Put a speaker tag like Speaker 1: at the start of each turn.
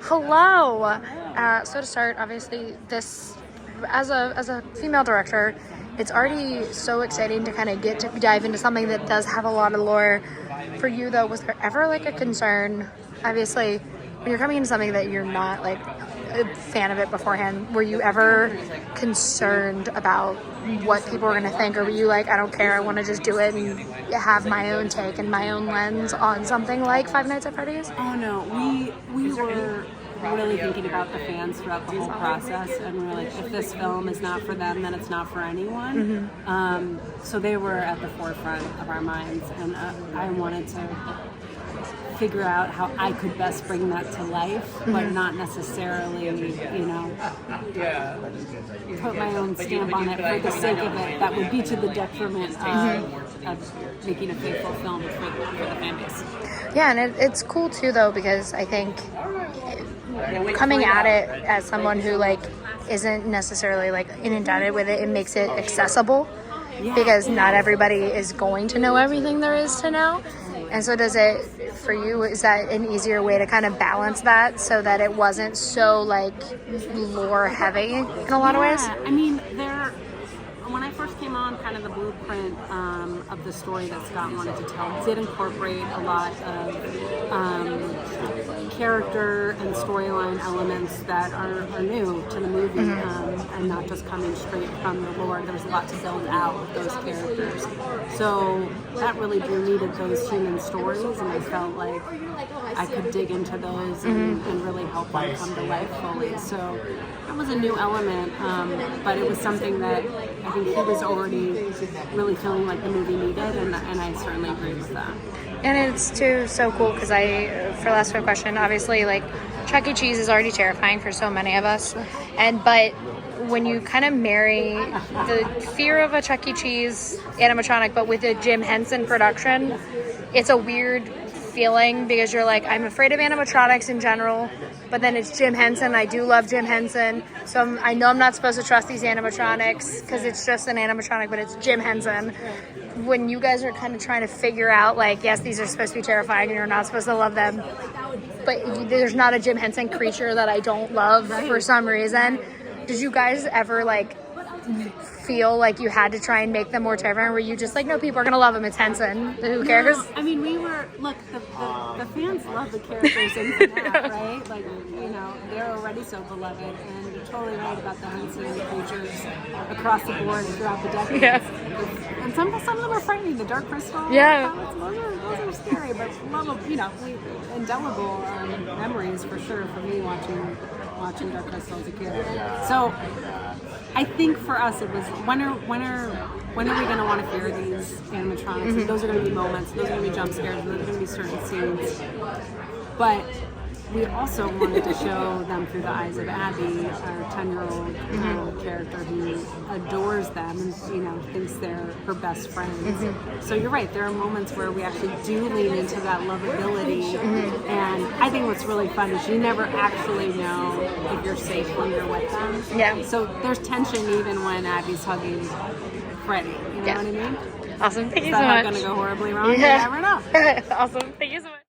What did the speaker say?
Speaker 1: Hello. So to start, obviously, this as a female director, it's already so exciting to kind of get to dive into something that does have a lot of lore. For you, though, was there ever like a concern? Obviously, when you're coming into something that you're not like a fan of it beforehand, were you ever concerned about what people were going to think, or were you like, I don't care, I want to just do it and have my own take and my own lens on something like Five Nights at Freddy's?
Speaker 2: Oh no, we were really thinking about the fans throughout the whole process, and we were like, if this film is not for them, then it's not for anyone. So they were at the forefront of our minds, and I wanted to figure out how I could best bring that to life, but not necessarily, put my own stamp on it for the sake of it. That would be to the detriment of making a faithful film for the fan base.
Speaker 1: Yeah, and it's cool too, though, because I think coming at it as someone who like isn't necessarily like inundated with it, it makes it accessible, because not everybody is going to know everything there is to know. And so does it, for you, is that an easier way to kind of balance that so that it wasn't so like lore heavy in a lot of ways?
Speaker 2: I mean, when I first came on, kind of the blueprint of the story that Scott wanted to tell did incorporate a lot of character and storyline elements that are new to the movie, and not just coming straight from the lore. There's a lot to build out with those characters. So that really drew me to those human stories, and I felt like I could dig into those and really help them come to life fully. So it was a new element, but it was something that I think he was already really feeling like the movie needed, and I certainly agree with that.
Speaker 1: And it's too so cool because for last question, obviously, like Chuck E. Cheese is already terrifying for so many of us, but when you kind of marry the fear of a Chuck E. Cheese animatronic, but with a Jim Henson production, it's a weird feeling, because you're like, I'm afraid of animatronics in general, but then it's Jim Henson. I do love Jim Henson, so I know I'm not supposed to trust these animatronics because it's just an animatronic, but it's Jim Henson. When you guys are kind of trying to figure out, like, yes, these are supposed to be terrifying and you're not supposed to love them, but there's not a Jim Henson creature that I don't love for some reason. Did you guys ever like feel like you had to try and make them more terrifying? Were you just like, no, people are gonna love him, it's Henson, who cares?
Speaker 2: No, I mean, the fans love the characters in FNAF, right? Like, they're already so beloved, and you're totally right about the Henson creatures across the board throughout the decades.
Speaker 1: Yeah.
Speaker 2: And some of them are frightening. The Dark Crystal,
Speaker 1: yeah,
Speaker 2: those are scary, but indelible memories for sure for me watching Dark Crystal as a kid. So I think for us it was, when are we going to want to fear these animatronics? And those are going to be moments, those are going to be jump scares, those are going to be certain scenes. But we also wanted to show them through the eyes of Abby, our 10-year-old character who adores them and thinks they're her best friends. So you're right, there are moments where we actually do lean into that lovability, and I think what's really fun is you never actually know if you're safe when you're with them.
Speaker 1: Yeah.
Speaker 2: So there's tension even when Abby's hugging Freddy. You know what I mean?
Speaker 1: Awesome. Thank you
Speaker 2: so much. Is that
Speaker 1: not
Speaker 2: going to go horribly wrong?
Speaker 1: Yeah.
Speaker 2: You never know.
Speaker 1: Awesome. Thank you so much.